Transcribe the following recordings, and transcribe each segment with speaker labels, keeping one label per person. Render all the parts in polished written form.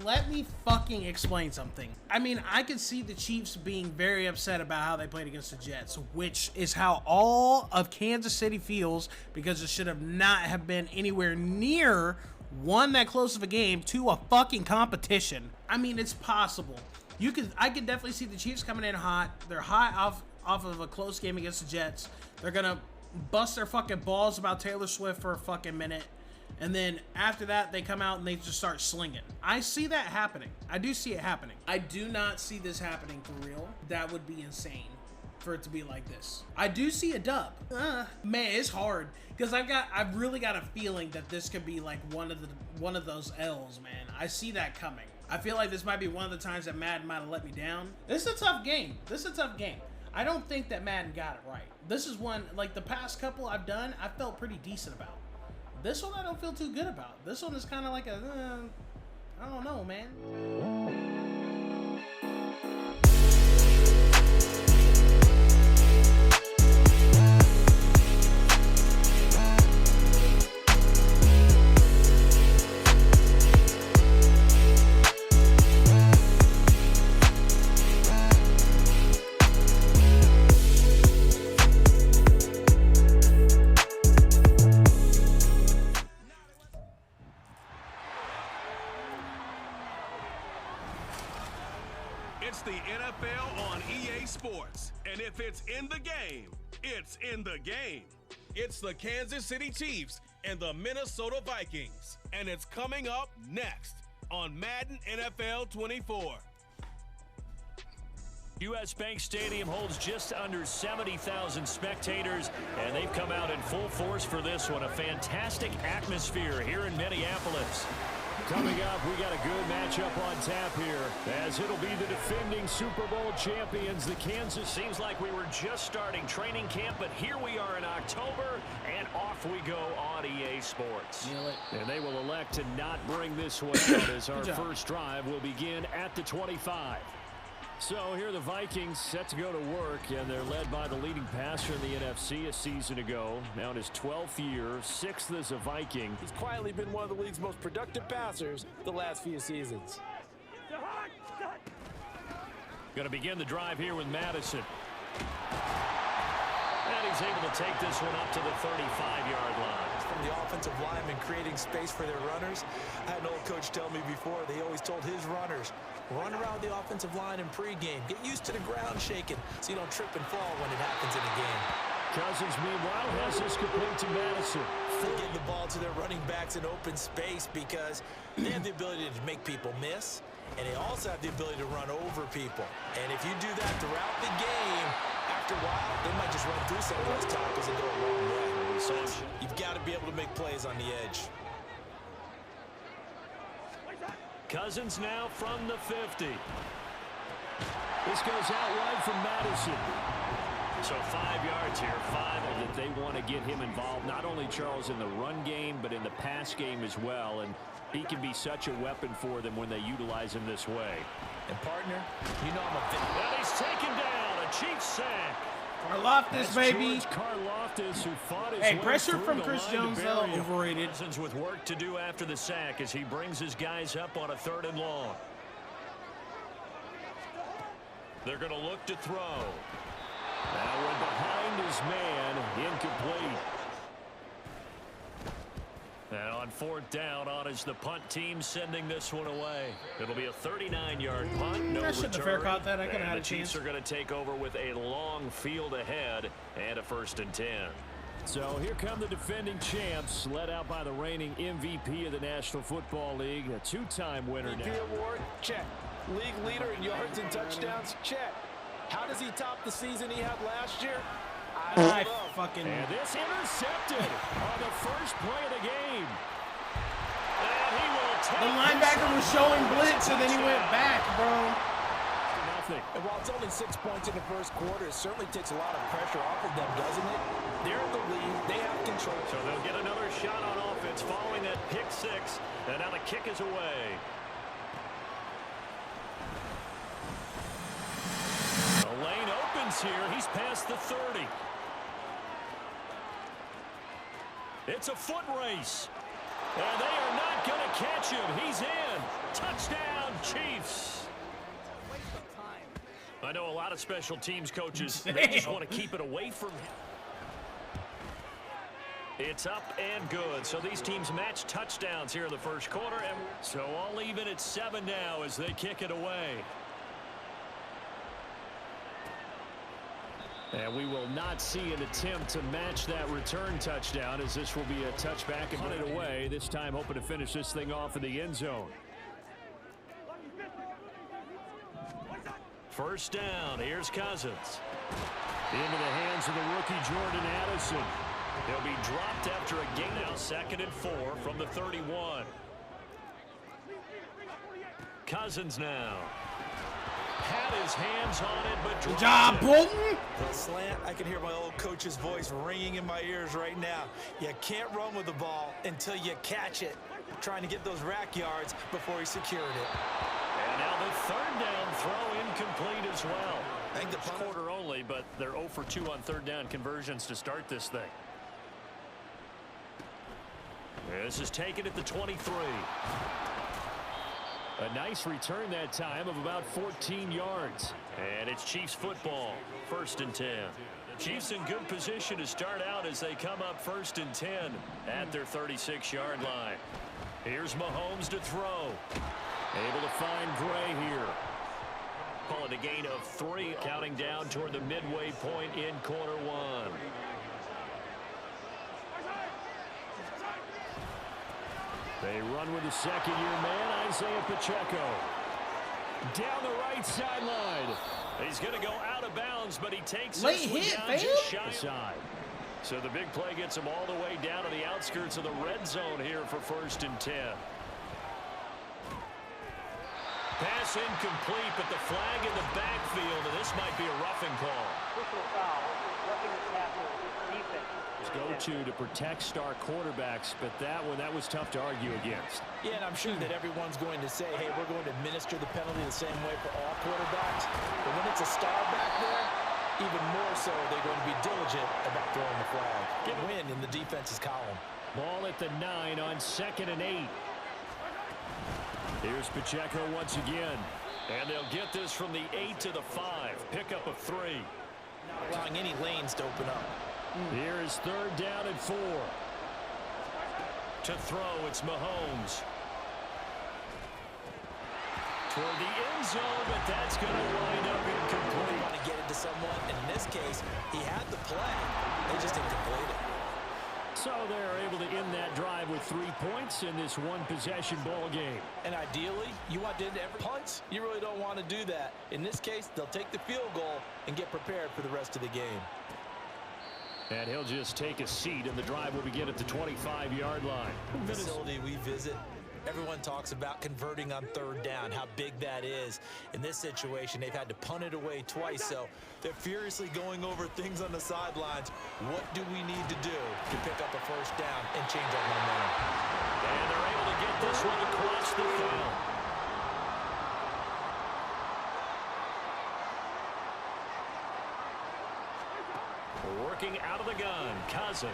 Speaker 1: let me fucking explain something. I mean, I can see the Chiefs being very upset about how they played against the Jets, which is how all of Kansas City feels, because it should have not have been anywhere near one that close of a game to a fucking competition. I mean, it's possible. I could definitely see the Chiefs coming in hot. They're hot off of a close game against the Jets. They're gonna bust their fucking balls about Taylor Swift for a fucking minute. And then after that, they come out and they just start slinging. I see that happening. I do see it happening. I do not see this happening for real. That would be insane for it to be like this. I do see a dub. Man, it's hard because I've really got a feeling that this could be like one of those L's, man. I see that coming. I feel like this might be one of the times that Madden might have let me down. This is a tough game. I don't think that Madden got it right. This is one, like the past couple I've done, I felt pretty decent about. This one I don't feel too good about. This one is kind of like a, I don't know, man.
Speaker 2: It's the NFL on EA Sports, and if it's in the game, it's in the game. It's the Kansas City Chiefs and the Minnesota Vikings, and it's coming up next on Madden NFL 24.
Speaker 3: U.S. Bank Stadium holds just under 70,000 spectators, and they've come out in full force for this one. A fantastic atmosphere here in Minneapolis. Coming up, we got a good matchup on tap here, as it'll be the defending Super Bowl champions, the Kansas. Seems like we were just starting training camp, but here we are in October, and off we go on EA Sports. And they will elect to not bring this one out, as our first drive will begin at the 25. So here are the Vikings set to go to work, and they're led by the leading passer in the NFC a season ago. Now in his 12th year, 6th as a Viking.
Speaker 4: He's quietly been one of the league's most productive passers the last few seasons.
Speaker 3: Going to begin the drive here with Madison. And he's able to take this one up to the 35-yard line.
Speaker 4: From the offensive linemen creating space for their runners. I had an old coach tell me before, they always told his runners, run around the offensive line in pregame. Get used to the ground shaking so you don't trip and fall when it happens in a game.
Speaker 3: Cousins, meanwhile, has this complete to Madison.
Speaker 4: Getting the ball to their running backs in open space because they have the ability to make people miss, and they also have the ability to run over people. And if you do that throughout the game, after a while, they might just run through some of those tackles and go a long way. You've got to be able to make plays on the edge.
Speaker 3: Cousins now from the 50. This goes out wide from Madison. So 5 yards here, 5 that they want to get him involved, not only, Charles, in the run game, but in the pass game as well. And he can be such a weapon for them when they utilize him this way.
Speaker 4: And partner, you know I'm a big...
Speaker 3: Well, he's taken down, a Chiefs sack.
Speaker 1: Karlaftis, baby.
Speaker 3: Karlaftis, who fought his
Speaker 1: hey,
Speaker 3: way
Speaker 1: pressure
Speaker 3: through
Speaker 1: from
Speaker 3: the
Speaker 1: Chris
Speaker 3: line
Speaker 1: Jones,
Speaker 3: to
Speaker 1: though,
Speaker 3: bury him.
Speaker 1: overrated.
Speaker 3: Cousins with work to do after the sack as he brings his guys up on a 3rd and long. They're going to look to throw. That one behind his man, incomplete. And on 4th down, on is the punt team sending this one away. It'll be a 39-yard punt, no
Speaker 1: I shouldn't have fair
Speaker 3: return.
Speaker 1: caught that. I could have had a
Speaker 3: The Chiefs
Speaker 1: chance.
Speaker 3: are going to take over with a long field ahead and a 1st and 10. So here come the defending champs, led out by the reigning MVP of the National Football League, a 2-time winner now.
Speaker 4: MVP award, check. League leader in yards and touchdowns, check. How does he top the season he had last year? I don't know.
Speaker 3: And this intercepted on the first play of the game. And he will take
Speaker 1: The linebacker was showing blitz, and then he went back, bro.
Speaker 4: And while it's only 6 points in the first quarter, it certainly takes a lot of pressure off of them, doesn't it? They're in the lead. They have control.
Speaker 3: So they'll get another shot on offense following that pick 6. And now the kick is away. The lane opens here. He's past the 30. It's a foot race. And they are not going to catch him. He's in. Touchdown, Chiefs. I know a lot of special teams coaches, they just want to keep it away from him. It's up and good. So these teams match touchdowns here in the first quarter. And so all even at 7 now as they kick it away. And we will not see an attempt to match that return touchdown, as this will be a touchback and put it away. This time hoping to finish this thing off in the end zone. First down. Here's Cousins. Into the hands of the rookie Jordan Addison. He'll be dropped after a gain. Now 2nd and 4 from the 31. Cousins now. Had his hands on it, but
Speaker 1: good job, Bolton.
Speaker 4: The slant, I can hear my old coach's voice ringing in my ears right now. You can't run with the ball until you catch it. Trying to get those rack yards before he secured it.
Speaker 3: And now the 3rd down throw incomplete as well. I think the quarter only, but they're 0 for 2 on 3rd down conversions to start this thing. This is taken at the 23. A nice return that time of about 14 yards. And it's Chiefs football. 1st and 10. The Chiefs in good position to start out as they come up 1st and 10 at their 36-yard line. Here's Mahomes to throw. Able to find Gray here. Call it a gain of 3, counting down toward the midway point in quarter 1. They run with the 2nd-year man, Isaiah Pacheco. Down the right sideline. He's going to go out of bounds, but he takes this one down just shy side. So the big play gets him all the way down to the outskirts of the red zone here for 1st and 10. Pass incomplete, but the flag in the backfield, and this might be a roughing call.
Speaker 5: Personal foul, roughing the tackle, defense.
Speaker 3: Go to protect star quarterbacks, but that was tough to argue against.
Speaker 4: Yeah, and I'm sure that everyone's going to say, hey, we're going to administer the penalty the same way for all quarterbacks. But when it's a star back there, even more so, they're going to be diligent about throwing the flag. Get a win in the defense's column.
Speaker 3: Ball at the 9 on 2nd and 8. Here's Pacheco once again. And they'll get this from the 8 to the 5. Pickup of 3.
Speaker 4: Not allowing any lanes to open up.
Speaker 3: Here is 3rd down and 4. To throw, it's Mahomes. Toward the end zone, but that's going to wind up incomplete.
Speaker 4: Want to get it to someone, and in this case, he had the play. They just didn't complete it.
Speaker 3: So they're able to end that drive with 3 points in this one-possession ball game.
Speaker 4: And ideally, you want to end every punch. You really don't want to do that. In this case, they'll take the field goal and get prepared for the rest of the game.
Speaker 3: And he'll just take a seat, and the drive will begin at the 25-yard line.
Speaker 4: Facility we visit, everyone talks about converting on 3rd down, how big that is. In this situation, they've had to punt it away twice, so they're furiously going over things on the sidelines. What do we need to do to pick up a 1st down and change our momentum?
Speaker 3: And they're able to get this one across the field. Working out of the gun, Cousins.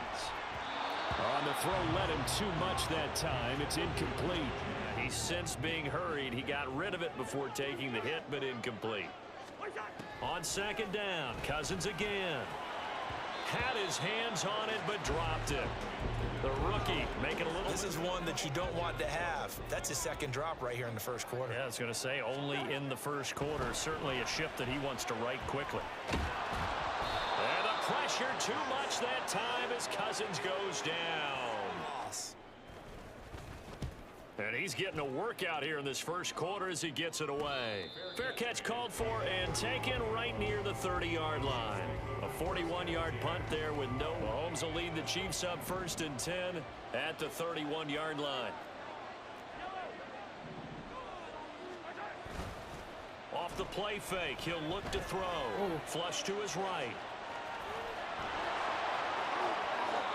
Speaker 3: On the throw, led him too much that time. It's incomplete. He's since being hurried. He got rid of it before taking the hit, but incomplete. On 2nd down, Cousins again. Had his hands on it, but dropped it. The rookie making a little...
Speaker 4: This is one that you don't want to have. That's his 2nd drop right here in the 1st quarter.
Speaker 3: Yeah, I was going to say only in the 1st quarter. Certainly a ship that he wants to right quickly. And the pressure too much that time as Cousins goes down. And he's getting a workout here in this 1st quarter as he gets it away. Fair catch called for and taken right near the 30-yard line. A 41-yard punt there with no... Mahomes will lead the Chiefs up 1st and 10 at the 31-yard line. Off the play fake, he'll look to throw. Flush to his right.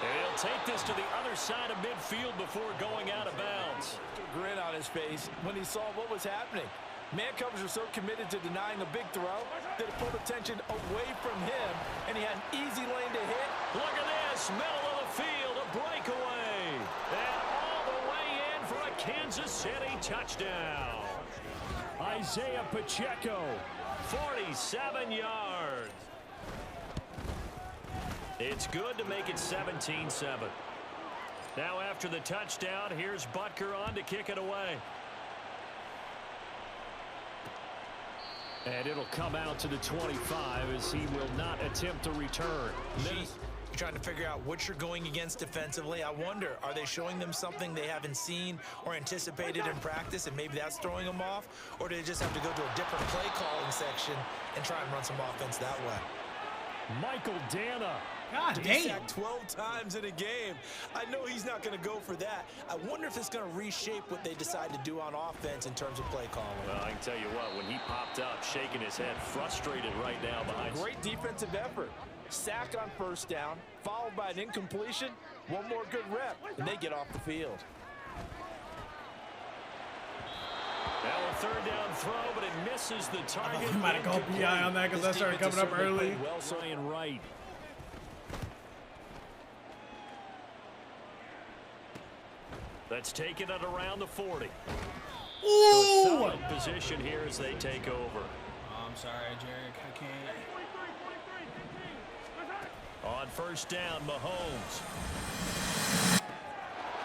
Speaker 3: And he'll take this to the other side of midfield before going out of bounds.
Speaker 4: Grin on his face when he saw what was happening. Man coverage was so committed to denying a big throw that it pulled attention away from him, and he had an easy lane to hit.
Speaker 3: Look at this, middle of the field, a breakaway. And all the way Kansas City touchdown. Isaiah Pacheco, 47 yards. It's good to make it 17-7. Now after the touchdown, here's Butker on to kick it away. And it'll come out to the 25 as he will not attempt to return.
Speaker 4: You're trying to figure out what you're going against defensively. I wonder, are they showing them something they haven't seen or anticipated in practice, and maybe that's throwing them off? Or do they just have to go to a different play calling section and try and run some offense that way?
Speaker 3: Michael Dana.
Speaker 1: God
Speaker 4: He's
Speaker 1: damn.
Speaker 4: sacked 12 times in a game. I know he's not going to go for that. I wonder if it's going to reshape what they decide to do on offense in terms of play calling.
Speaker 3: Well, I can tell you what, when he popped up, shaking his head, frustrated right now behind.
Speaker 6: Great defensive effort. Sack on first down, followed by an incompletion. One more good rep, and they get off the field.
Speaker 3: Now a third down throw, but it misses the target.
Speaker 1: We might have called PI on that because that started coming up early.
Speaker 3: Well, saying right. Let's take it at around the 40.
Speaker 1: Ooh!
Speaker 3: Solid position here as they take over.
Speaker 1: Oh, I'm sorry, Jarek. I can't.
Speaker 3: On first down, Mahomes.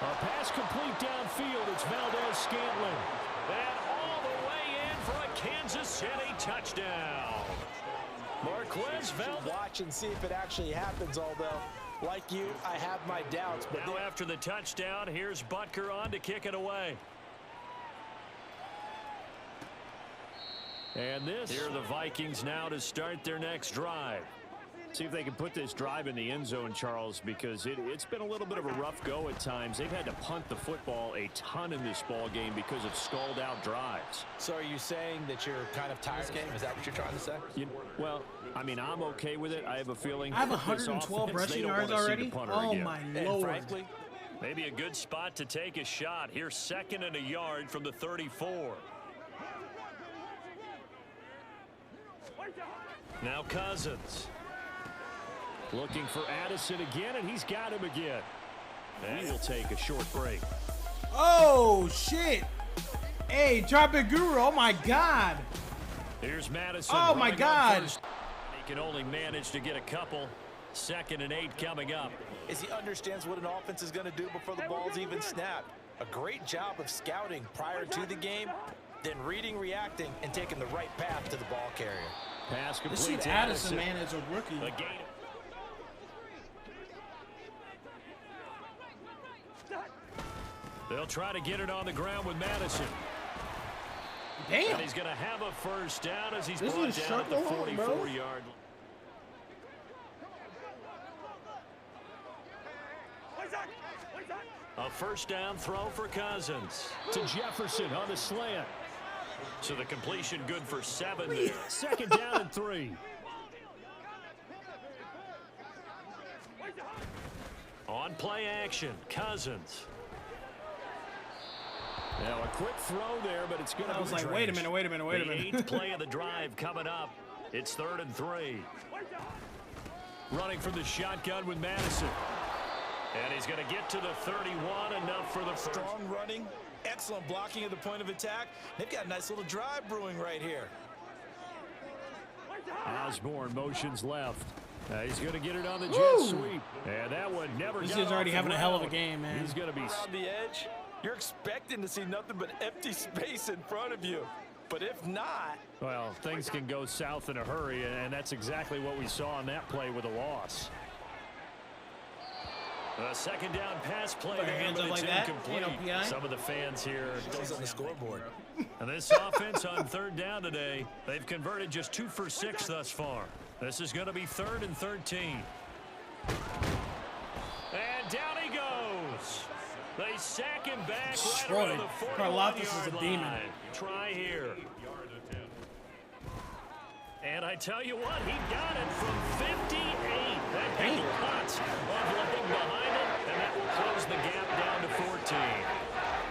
Speaker 3: A pass complete downfield. It's Valdez-Scantling. And all the way in for a Kansas City touchdown. Marquez Valdez.
Speaker 6: Watch and see if it actually happens, although, like you, I have my doubts. But
Speaker 3: Now after the touchdown, here's Butker on to kick it away. And this, here are the Vikings now to start their next drive. See if they can put this drive in the end zone, Charles, because it's been a little bit of a rough go at times. They've had to punt the football a ton in this ball game because of stalled-out drives.
Speaker 6: So are you saying that you're kind of tired of this game? Is that what you're trying to say?
Speaker 3: Well, I mean, I'm okay with it. I have a feeling
Speaker 1: I have
Speaker 3: this
Speaker 1: 112
Speaker 3: offense,
Speaker 1: rushing
Speaker 3: they don't
Speaker 1: yards
Speaker 3: want to see
Speaker 1: already?
Speaker 3: the punter
Speaker 1: Oh,
Speaker 3: again.
Speaker 1: my
Speaker 6: And
Speaker 1: Lord.
Speaker 6: frankly,
Speaker 3: Maybe a good spot to take a shot. Here's 2nd and a yard from the 34. Now Cousins. Looking for Addison again, and he's got him again. And he'll take a short break.
Speaker 1: Oh, shit. Hey, Drop It Guru. Oh, my God.
Speaker 3: Here's Madison.
Speaker 1: Oh, my
Speaker 3: running on
Speaker 1: God.
Speaker 3: first. He can only manage to get a couple. 2nd and 8 coming up.
Speaker 4: As he understands what an offense is going to do before the ball's even snapped. A great job of scouting prior to the game, then reading, reacting, and taking the right path to the ball carrier.
Speaker 3: Pass complete
Speaker 1: This dude
Speaker 3: to
Speaker 1: Addison, man, is a rookie.
Speaker 3: A gain. They'll try to get it on the ground with Madison.
Speaker 1: Damn.
Speaker 3: And he's going to have a first down as he's
Speaker 1: This
Speaker 3: brought
Speaker 1: dude
Speaker 3: down at the
Speaker 1: struck the hole, bro.
Speaker 3: 44-yard line. A first down throw for Cousins. To Jefferson on the slant. So the completion good for 7 there. 2nd down and 3. On play action, Cousins. Now a quick throw there, but it's going to be
Speaker 1: I was like, wait a minute, wait a minute, wait a
Speaker 3: the
Speaker 1: minute.
Speaker 3: 8th play of the drive coming up. It's 3rd and 3. Running from the shotgun with Madison. And he's going to get to the 31, enough for the first.
Speaker 4: Strong running, excellent blocking at the point of attack. They've got a nice little drive brewing right here.
Speaker 3: Osborne motions left. He's going to get it on the jet sweep. And that one never
Speaker 1: This
Speaker 3: got
Speaker 1: dude's already
Speaker 3: off
Speaker 1: having
Speaker 3: the
Speaker 1: a hell of a
Speaker 3: ground.
Speaker 1: game, man.
Speaker 3: He's going to be...
Speaker 6: on the edge, you're expecting to see nothing but empty space in front of you. But if not,
Speaker 3: Well, things can go south in a hurry, and that's exactly what we saw on that play with a loss. A 2nd down pass play
Speaker 1: Put your
Speaker 3: there,
Speaker 1: hands
Speaker 3: but
Speaker 1: up
Speaker 3: it's
Speaker 1: like that.
Speaker 3: incomplete.
Speaker 1: Ain't no PI.
Speaker 3: Some of the fans here.
Speaker 4: Goes on the scoreboard.
Speaker 3: And this offense on 3rd down today, they've converted just 2 for 6 thus far. This is going to be 3rd and 13. And down he goes. They sack him back right around the 41-yard
Speaker 1: Karlaftis is a
Speaker 3: line.
Speaker 1: demon.
Speaker 3: Try here. And I tell you what, he got it from 58. That had lots of looking behind it, and that will close the gap down to 14.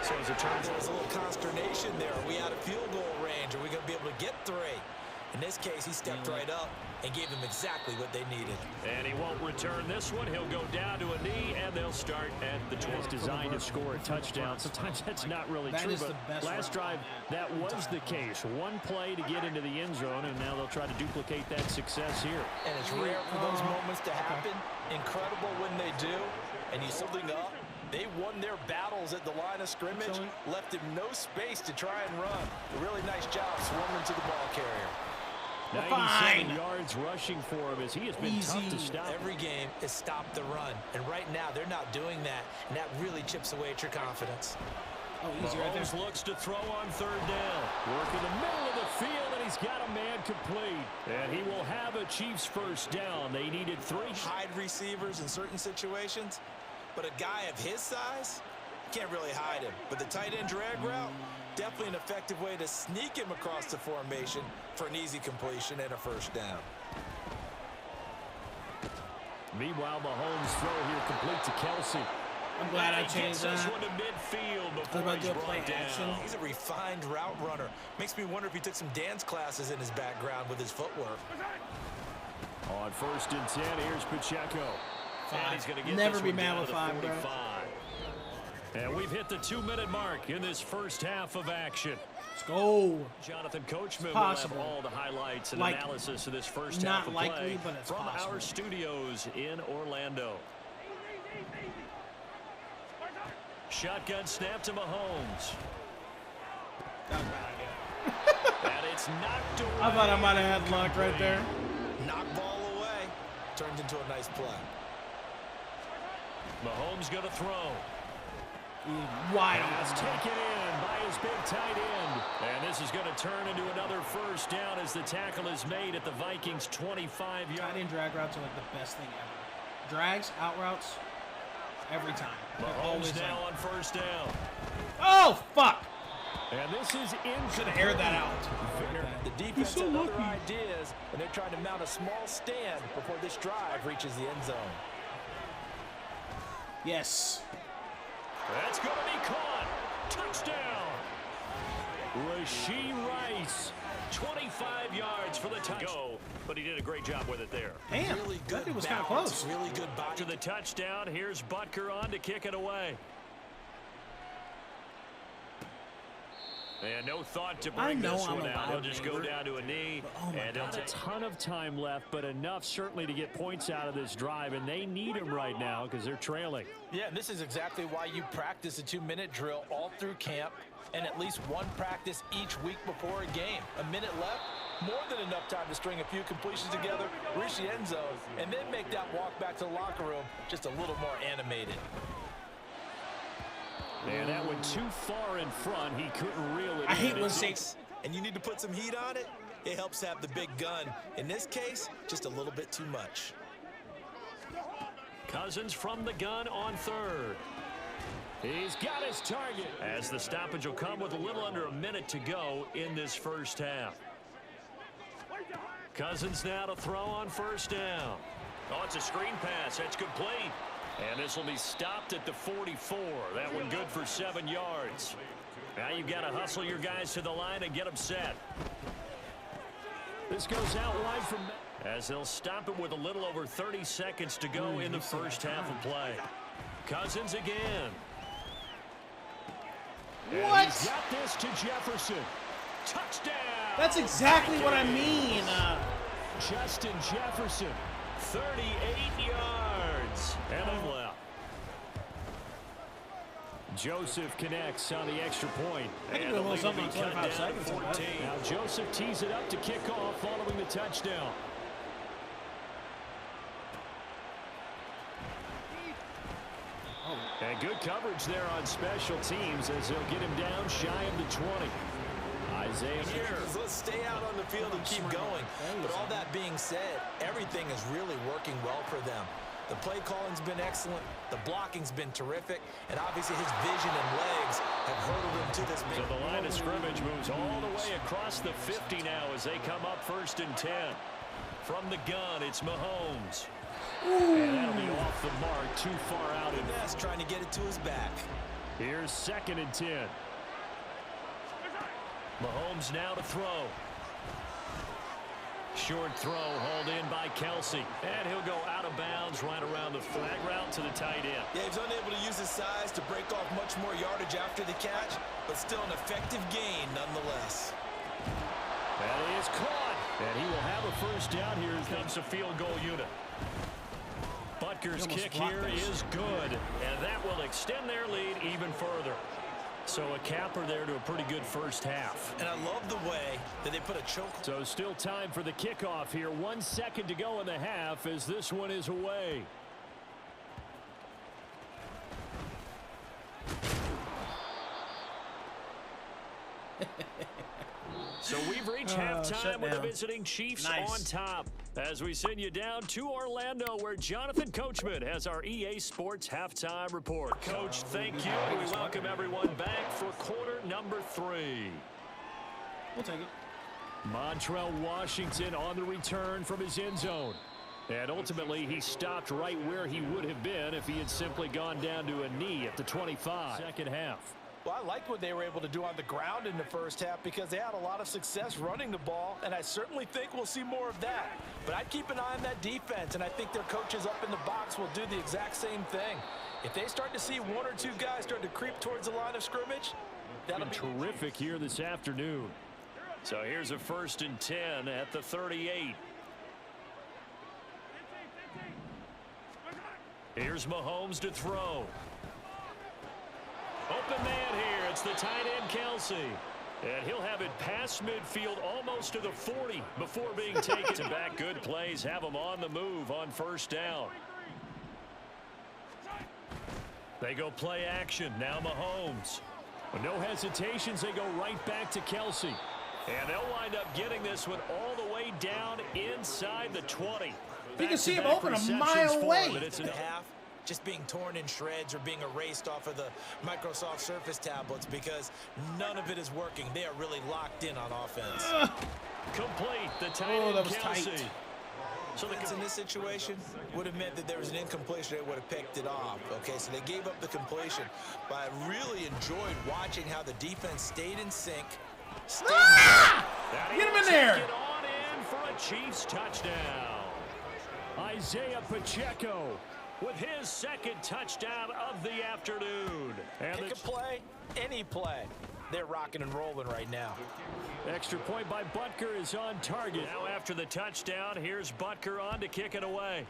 Speaker 3: So as it turns out,
Speaker 4: There's a little consternation there. Are we out of field goal range? Are we going to be able to get 3? In this case, he stepped right up and gave them exactly what they needed.
Speaker 3: And he won't return this one. He'll go down to a knee, and they'll start at the 12. It's designed to score a touchdown. Sometimes that's not really true, but last drive, that was the case. One play to get into the end zone, and now they'll try to duplicate that success here.
Speaker 4: And it's rare for those moments to happen. Incredible when they do. And he's holding up. They won their battles at the line of scrimmage, left him no space to try and run. A really nice job swarming to the ball carrier.
Speaker 3: 97 yards rushing for him as he has been tough to stop.
Speaker 4: Every game is stop the run. And right now, they're not doing that. And that really chips away at your confidence.
Speaker 1: Oh, easy right there.
Speaker 3: Mahomes looks to throw on third down. Work in the middle of the field, and he's got a man complete. And he will have a Chiefs first down. They needed 3.
Speaker 4: Hide receivers in certain situations, but a guy of his size, can't really hide him. But the tight end drag route, definitely an effective way to sneak him across the formation for an easy completion and a first down.
Speaker 3: Meanwhile, Mahomes' throw here complete to Kelsey.
Speaker 1: I'm glad I changed that.
Speaker 3: This one to midfield before he's brought down.
Speaker 4: He's a refined route runner. Makes me wonder if he took some dance classes in his background with his footwork.
Speaker 3: On 1st and 10, here's Pacheco.
Speaker 1: 5.
Speaker 3: And he's going to get
Speaker 1: Never
Speaker 3: this
Speaker 1: be
Speaker 3: one
Speaker 1: mad
Speaker 3: down
Speaker 1: with
Speaker 3: to
Speaker 1: 5, bro.
Speaker 3: 45. And we've hit the 2-minute mark in this first half of action.
Speaker 1: Let's go.
Speaker 3: Jonathan Coachman will have all the highlights and analysis of this first half of play
Speaker 1: but it's
Speaker 3: from
Speaker 1: possible.
Speaker 3: our studios in Orlando. Shotgun snap to Mahomes.
Speaker 1: That was a bad idea.
Speaker 3: And it's knocked away.
Speaker 1: I thought I might have had luck right there.
Speaker 4: Knock ball away. Turned into a nice play.
Speaker 3: Mahomes going to throw.
Speaker 1: Wide
Speaker 3: It's taken in by his big tight end. And this is going to turn into another first down as the tackle is made at the Vikings' 25-yard.
Speaker 1: Tight end drag routes are like the best thing ever. Drags, out routes, every time.
Speaker 3: Mahomes now on first down.
Speaker 1: Oh, fuck!
Speaker 3: And this is in.
Speaker 1: Should have aired that out.
Speaker 6: The defense had other ideas, and they're trying to mount a small stand before this drive reaches the end zone.
Speaker 1: Yes.
Speaker 3: That's going to be caught. Touchdown. Rashee Rice. 25 yards for the touchdown. But he did a great job with it there.
Speaker 1: Damn,
Speaker 4: Really good
Speaker 1: that was kind of
Speaker 4: balance,
Speaker 1: close.
Speaker 4: really good body.
Speaker 3: To the touchdown, here's Butker on to kick it away. And no thought to bring this one out. He'll just go down to a knee. And not a ton of time left, but enough certainly to get points out of this drive. And they need him right now because they're trailing.
Speaker 6: Yeah, and this is exactly why you practice a 2-minute drill all through camp and at least one practice each week before a game. A minute left, more than enough time to string a few completions together, reach the end zone, and then make that walk back to the locker room just a little more animated.
Speaker 3: And that went too far in front. He couldn't reel it in.
Speaker 1: I hate when Saints.
Speaker 4: And you need to put some heat on it. It helps have the big gun. In this case, just a little bit too much.
Speaker 3: Cousins from the gun on third. He's got his target. As the stoppage will come with a little under a minute to go in this first half. Cousins now to throw on first down. Oh, it's a screen pass. That's complete. And this will be stopped at the 44. That one good for 7 yards. Now you've got to hustle your guys to the line and get them set. This goes out wide from as they'll stop it with a little over 30 seconds to go in the first half of play. Cousins again.
Speaker 1: What?
Speaker 3: And he's got this to Jefferson. Touchdown.
Speaker 1: That's exactly what I mean.
Speaker 3: Justin Jefferson, 38 yards. And then left. Joseph connects on the extra point.
Speaker 1: I can do a little something on 25 seconds.
Speaker 3: 14. Now Joseph tees it up to kick off following the touchdown. And good coverage there on special teams as they'll get him down shy of the 20. Isaiah here.
Speaker 4: Let's stay out on the field and keep going. But all that being said, everything is really working well for them. The play calling's been excellent. The blocking's been terrific. And obviously his vision and legs have hurdled him to this.
Speaker 3: So the line of scrimmage moves all the way across the 50 now as they come up 1st and 10. From the gun, it's Mahomes. And that'll be off the mark, too far out.
Speaker 4: That's trying to get it to his back.
Speaker 3: Here's 2nd and 10. Mahomes now to throw. Short throw hauled in by Kelsey. And he'll go out of bounds right around the flag route to the tight end.
Speaker 4: Yeah, he was unable to use his size to break off much more yardage after the catch, but still an effective gain nonetheless.
Speaker 3: That is caught. And he will have a first down here as comes a field goal unit. Butker's kick here is good, and that will extend their lead even further. So a capper there to a pretty good first half.
Speaker 4: And I love the way that they put a choke.
Speaker 3: So still time for the kickoff here. 1 second to go in the half as this one is away. So we've reached halftime with the visiting Chiefs on top. As we send you down to Orlando, where Jonathan Coachman has our EA Sports halftime report. Coach, thank you. We welcome everyone back for quarter number 3.
Speaker 1: We'll take it.
Speaker 3: Montrell Washington on the return from his end zone. And ultimately, he stopped right where he would have been if he had simply gone down to a knee at the 25. Second half.
Speaker 6: Well, I liked what they were able to do on the ground in the first half because they had a lot of success running the ball, and I certainly think we'll see more of that. But I'd keep an eye on that defense, and I think their coaches up in the box will do the exact same thing. If they start to see 1 or 2 guys start to creep towards the line of scrimmage, that'll be
Speaker 3: terrific here this afternoon. So here's a 1st and 10 at the 38. Here's Mahomes to throw. Open man here. It's the tight end, Kelsey. And he'll have it past midfield almost to the 40 before being taken to back. Good plays have him on the move on first down. They go play action. Now Mahomes. With no hesitations, they go right back to Kelsey. And they'll wind up getting this one all the way down inside the 20.
Speaker 1: You can see him open a mile away.
Speaker 4: It's a half. Just being torn in shreds or being erased off of the Microsoft Surface tablets because none of it is working. They are really locked in on offense.
Speaker 3: Complete. The tight end, Kelsey.
Speaker 4: Tight. So in this situation would have meant that there was an incompletion. They would have picked it off. Okay, so they gave up the completion. But I really enjoyed watching how the defense stayed in sync.
Speaker 1: Get him in there.
Speaker 3: Get on in for a Chiefs touchdown. Isaiah Pacheco with his 2nd touchdown of the afternoon. And
Speaker 6: pick a play, any play. They're rocking and rolling right now.
Speaker 3: Extra point by Butker is on target. Now after the touchdown, here's Butker on to kick it away.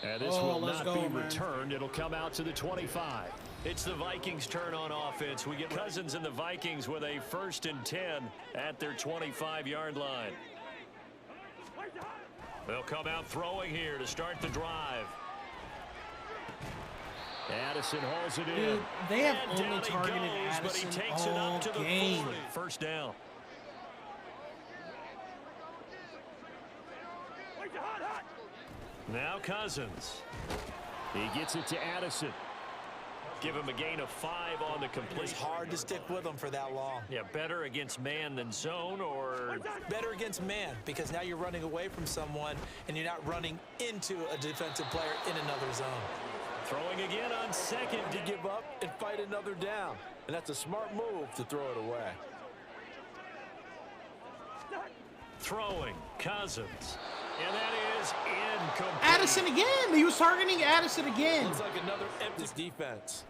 Speaker 3: And this will not be returned. It'll come out to the 25. It's the Vikings' turn on offense. We get Cousins and the Vikings with a 1st and 10 at their 25-yard line. They'll come out throwing here to start the drive. Addison hauls it in.
Speaker 1: Dude, they have only targeted Addison
Speaker 3: but he takes it up to the 40. First down. Now Cousins. He gets it to Addison. Give him a gain of 5 on the completion.
Speaker 4: It's hard to stick with them for that long.
Speaker 3: Yeah, better against man than zone, or
Speaker 4: better against man, because now you're running away from someone and you're not running into a defensive player in another zone.
Speaker 3: Throwing again on 2nd.
Speaker 6: To give up and fight another down. And that's a smart move to throw it away.
Speaker 3: Throwing, Cousins. And that is incomplete.
Speaker 1: Addison again. He was targeting Addison again.
Speaker 6: Looks like another empty defense.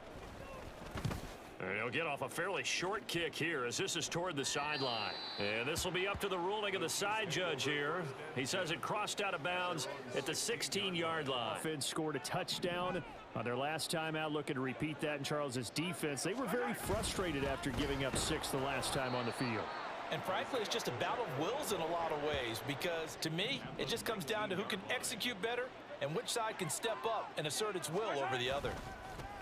Speaker 3: And he'll get off a fairly short kick here as this is toward the sideline. And this will be up to the ruling of the side judge here. He says it crossed out of bounds at the 16-yard line. Offense scored a touchdown on their last time out. Looking to repeat that in Charles's defense. They were very frustrated after giving up 6 the last time on the field.
Speaker 6: And frankly, it's just a battle of wills in a lot of ways because, to me, it just comes down to who can execute better and which side can step up and assert its will over the other.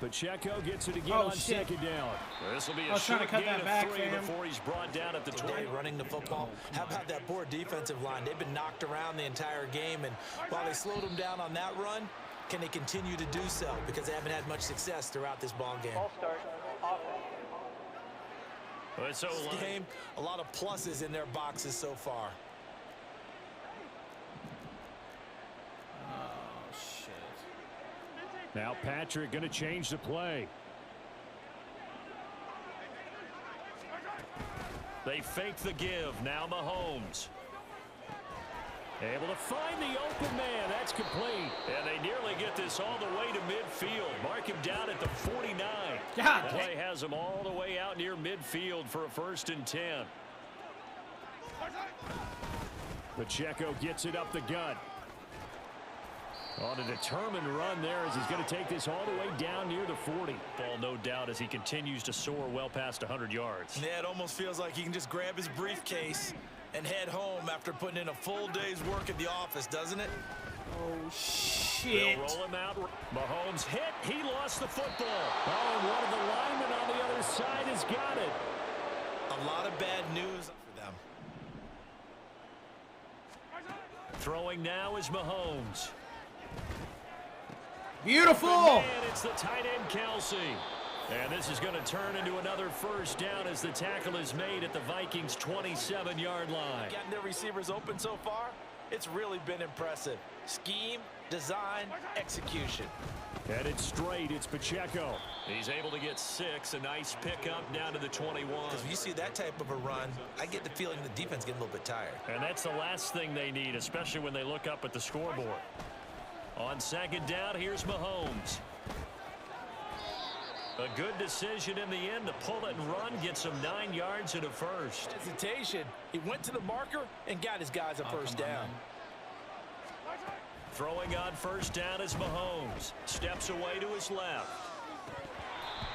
Speaker 3: Pacheco gets it again on 2nd down. This will be a short gain of 3 before he's brought down at the 20.
Speaker 4: Running the football. How about that poor defensive line? They've been knocked around the entire game, and while they slowed them down on that run, can they continue to do so? Because they haven't had much success throughout this ball game.
Speaker 5: Ball start. Offense.
Speaker 3: This
Speaker 4: game, a lot of pluses in their boxes so far.
Speaker 1: Oh, shit.
Speaker 3: Now Patrick going to change the play. They fake the give. Now Mahomes. Able to find the open man. That's complete. And they nearly get this all the way to midfield. Mark him down at the 49.
Speaker 1: God,
Speaker 3: the play has him all the way out near midfield for a 1st and 10. Pacheco gets it up the gut. On a determined run there as he's going to take this all the way down near the 40. Ball, no doubt, as he continues to soar well past 100 yards.
Speaker 4: Yeah, it almost feels like he can just grab his briefcase and head home after putting in a full day's work at the office, doesn't it?
Speaker 1: Oh, shit.
Speaker 3: They'll roll him out. Mahomes hit. He lost the football. Oh, and one of the linemen on the other side has got it.
Speaker 4: A lot of bad news for them.
Speaker 3: Throwing now is Mahomes.
Speaker 1: Beautiful.
Speaker 3: And it's the tight end, Kelsey. And this is going to turn into another 1st down as the tackle is made at the Vikings' 27-yard line.
Speaker 6: Getting their receivers open so far, it's really been impressive. Scheme, design, execution.
Speaker 3: Headed straight, it's Pacheco. He's able to get 6, a nice pickup down to the 21.
Speaker 4: Because when you see that type of a run, I get the feeling the defense getting a little bit tired.
Speaker 3: And that's the last thing they need, especially when they look up at the scoreboard. On 2nd down, here's Mahomes. A good decision in the end to pull it and run, gets him 9 yards and a 1st.
Speaker 6: Hesitation. He went to the marker and got his guys a 1st down.
Speaker 3: Throwing on 1st down is Mahomes. Steps away to his left.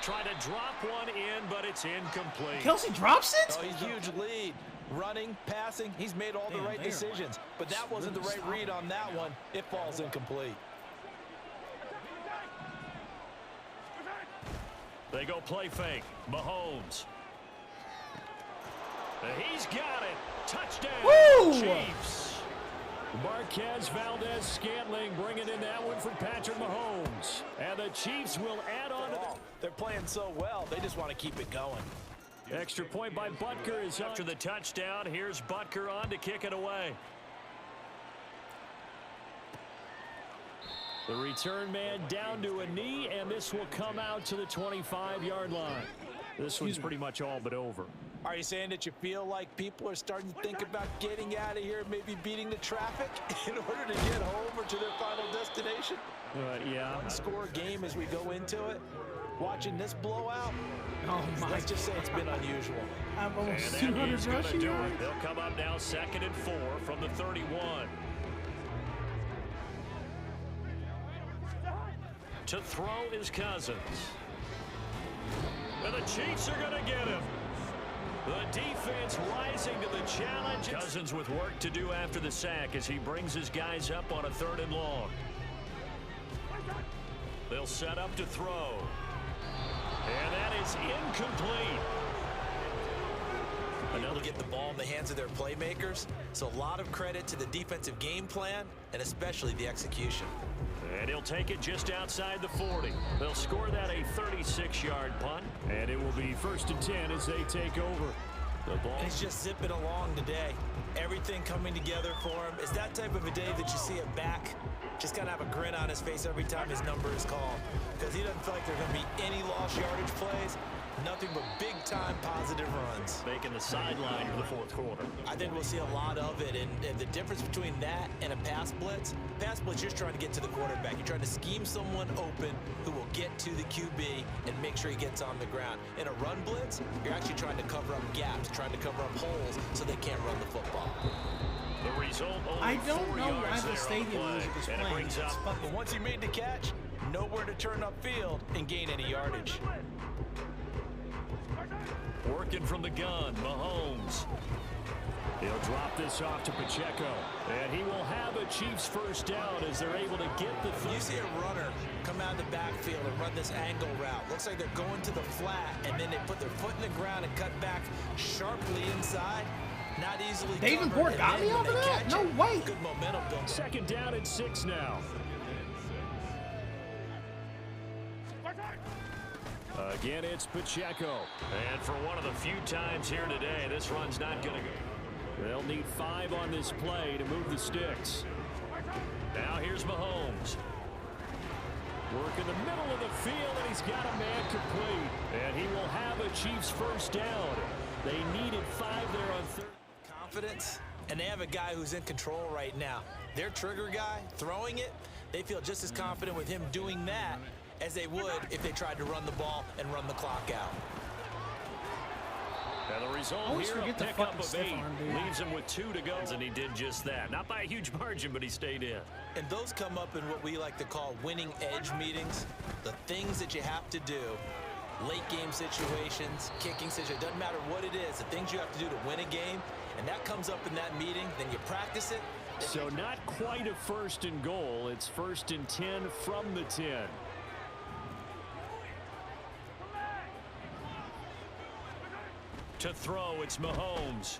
Speaker 3: Trying to drop one in, but it's incomplete.
Speaker 1: Kelsey drops it?
Speaker 6: Oh, huge lead. Running, passing, he's made all the right decisions. But that wasn't the right read on that one. It falls incomplete.
Speaker 3: They go play fake. Mahomes. He's got it. Touchdown.
Speaker 1: Woo!
Speaker 3: Chiefs. Marquez Valdez-Scantling bringing in that one for Patrick Mahomes. And the Chiefs will add on to the...
Speaker 6: They're playing so well, they just want to keep it going.
Speaker 3: Extra point by Butker is after the touchdown. Here's Butker on to kick it away. The return man down to a knee, and this will come out to the 25-yard line. This one's pretty much all but over.
Speaker 6: Are you saying that you feel like people are starting to think about getting out of here, maybe beating the traffic in order to get home or to their final destination?
Speaker 3: Yeah.
Speaker 6: Score game as we go into it. Watching this blowout,
Speaker 1: Oh, my.
Speaker 6: let's just say it's been unusual.
Speaker 1: I'm almost
Speaker 3: And
Speaker 1: 200
Speaker 3: he's going to
Speaker 1: rushing
Speaker 3: do
Speaker 1: yards.
Speaker 3: it. They'll come up now 2nd and 4 from the 31. To throw is Cousins. And the Chiefs are going to get him. The defense rising to the challenge. Cousins with work to do after the sack as he brings his guys up on a 3rd and long. They'll set up to throw. And that is incomplete.
Speaker 4: Another get the ball in the hands of their playmakers. So a lot of credit to the defensive game plan and especially the execution.
Speaker 3: And he'll take it just outside the 40. They'll score that a 36-yard punt. And it will be 1st and 10 as they take over. The ball.
Speaker 4: And he's just zipping along today. Everything coming together for him. It's that type of a day that you see him back. Just kind of have a grin on his face every time his number is called. Because he doesn't feel like there's going to be any lost yardage plays. Nothing but big-time positive runs.
Speaker 3: Making the sideline for the 4th quarter.
Speaker 4: I think we'll see a lot of it. And the difference between that and a pass blitz, you're just trying to get to the quarterback. You're trying to scheme someone open who will get to the QB and make sure he gets on the ground. In a run blitz, you're actually trying to cover up gaps, trying to cover up holes so they can't run the football.
Speaker 3: The result, only
Speaker 1: I don't
Speaker 3: 4
Speaker 1: know why
Speaker 3: yards
Speaker 1: the
Speaker 3: there
Speaker 1: stadium
Speaker 3: on the
Speaker 1: music is
Speaker 3: play. And it
Speaker 1: playing.
Speaker 3: brings
Speaker 1: It's
Speaker 3: up
Speaker 1: fucking...
Speaker 6: Once he made the catch, nowhere to turn upfield and gain any yardage.
Speaker 3: working from the gun, Mahomes. He'll drop this off to Pacheco. And he will have a Chiefs 1st down as they're able to get the...
Speaker 4: You see a runner come out of the backfield and run this angle route. Looks like they're going to the flat, and then they put their foot in the ground and cut back sharply inside. Not easily
Speaker 1: David Board got me off of that? No way.
Speaker 4: Good momentum build.
Speaker 3: 2nd down and 6 now. Again, it's Pacheco. And for one of the few times here today, this run's not going to go. They'll need 5 on this play to move the sticks. Now here's Mahomes. Work in the middle of the field, and he's got a man complete. And he will have a Chiefs 1st down. They needed 5 there on third.
Speaker 4: Confidence, and they have a guy who's in control right now. Their trigger guy throwing it, they feel just as confident with him doing that as they would if they tried to run the ball and run the clock out.
Speaker 3: And the result here, a pickup of 8, leaves him with 2 to go. And he did just that. Not by a huge margin, but he stayed in.
Speaker 4: And those come up in what we like to call winning edge meetings. The things that you have to do, late game situations, kicking situations, doesn't matter what it is, the things you have to do to win a game, and that comes up in that meeting, then you practice it.
Speaker 3: So not quite a 1st and goal. It's 1st and 10 from the 10. To throw, it's Mahomes.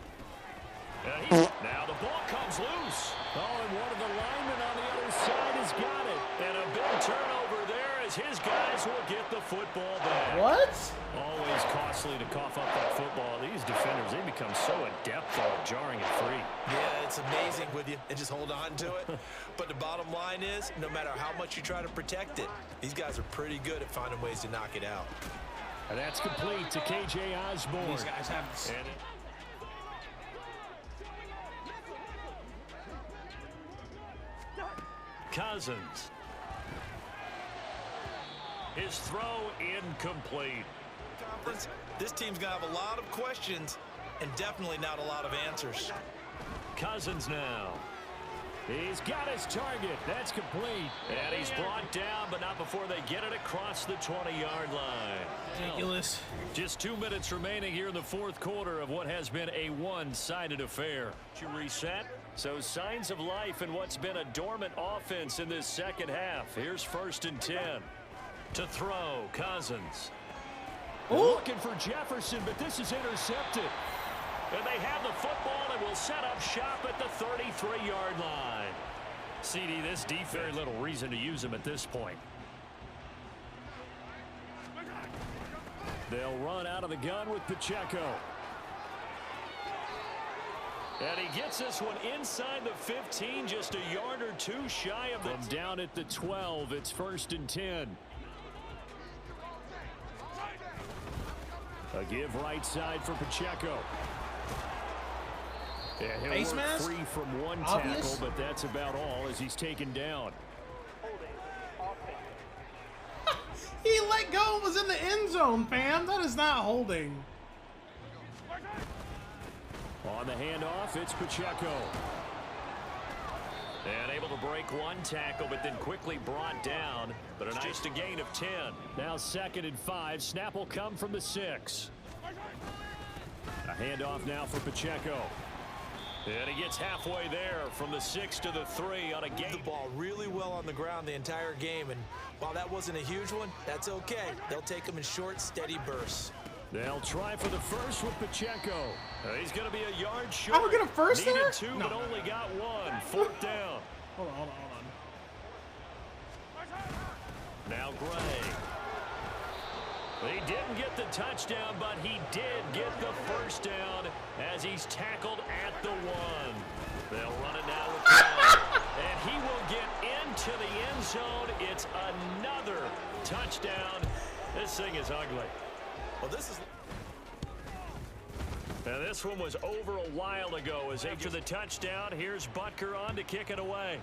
Speaker 3: Now the ball comes loose. Oh, and one of the linemen on the other side has got it. And a big turnover there as his guys will get the football back.
Speaker 1: What?
Speaker 3: Always costly to cough up that football. These defenders, they become so adept at jarring it free.
Speaker 4: Yeah, it's amazing with you, and just hold on to it. But the bottom line is, no matter how much you try to protect it, these guys are pretty good at finding ways to knock it out.
Speaker 3: And that's complete to KJ Osborne.
Speaker 1: These guys have this.
Speaker 3: Cousins. His throw incomplete.
Speaker 4: This team's going to have a lot of questions and definitely not a lot of answers.
Speaker 3: Cousins now. He's got his target. That's complete. And he's brought down, but not before they get it across the 20-yard line.
Speaker 1: Ridiculous.
Speaker 3: Just 2 minutes remaining here in the 4th quarter of what has been a one-sided affair. You reset. So signs of life in what's been a dormant offense in this second half. Here's 1st and 10. To throw, Cousins. Looking for Jefferson, but this is intercepted. And they have the football and will set up shop at the 33-yard line. CD, this defense, very little reason to use him at this point. They'll run out of the gun with Pacheco. And he gets this one inside the 15, just a yard or 2 shy of it. Down at the 12, it's 1st and 10. A give right side for Pacheco. Yeah, he'll
Speaker 1: Face
Speaker 3: work
Speaker 1: mask?
Speaker 3: free from one
Speaker 1: Obvious?
Speaker 3: tackle, but that's about all as he's taken down.
Speaker 1: He let go and was in the end zone, fam. That is not holding.
Speaker 3: On the handoff, it's Pacheco. And able to break one tackle, but then quickly brought down. But it's just a gain of 10. Now 2nd and 5. Snap will come from the 6. A handoff now for Pacheco. And he gets halfway there from the 6 to the 3 on a gain.
Speaker 4: The ball really well on the ground the entire game, and while that wasn't a huge one, that's okay. They'll take them in short, steady bursts.
Speaker 3: They'll try for the 1st with Pacheco. He's going to be a yard short.
Speaker 1: Oh, we're going to first
Speaker 3: Needed
Speaker 1: there?
Speaker 3: 2,
Speaker 1: No,
Speaker 3: but
Speaker 1: no,
Speaker 3: only
Speaker 1: no.
Speaker 3: got 1. 4th down.
Speaker 1: Hold on.
Speaker 3: Now Gray. He didn't get the touchdown, but he did get the 1st down as he's tackled at the 1. They'll run it now with Brown. And he will get into the end zone. It's another touchdown. This thing is ugly.
Speaker 4: Well, this is...
Speaker 3: Now this one was over a while ago as after the touchdown, here's Butker on to kick it away.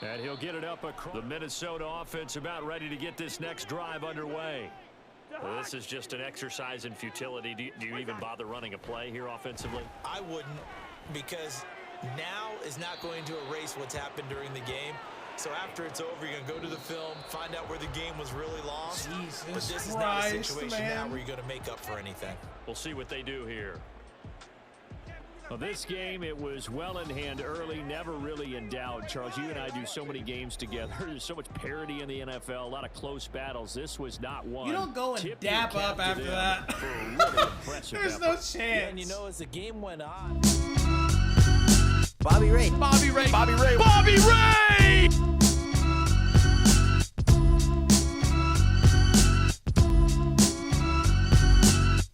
Speaker 3: And he'll get it up across. The Minnesota offense about ready to get this next drive underway. Well, this is just an exercise in futility. Do you even bother running a play here offensively?
Speaker 4: I wouldn't, because now is not going to erase what's happened during the game. So after it's over, you're going to go to the film, find out where the game was really lost.
Speaker 1: Jesus
Speaker 4: but this is
Speaker 1: Christ,
Speaker 4: not a situation
Speaker 1: man.
Speaker 4: now where you're going to make up for anything.
Speaker 3: We'll see what they do here. Well, this game, it was well in hand early, never really in doubt. Charles, you and I do so many games together. There's so much parity in the NFL, a lot of close battles. This was not one.
Speaker 1: You don't go and
Speaker 3: Tip your
Speaker 1: dap
Speaker 3: cap
Speaker 1: up
Speaker 3: to
Speaker 1: after
Speaker 3: them
Speaker 1: that.
Speaker 3: for a really impressive
Speaker 1: There's
Speaker 3: effort.
Speaker 1: no chance.
Speaker 4: Yeah, and you know, as the game went on...
Speaker 7: Bobby Ray.
Speaker 2: Bobby Ray. Bobby Ray. Bobby Ray.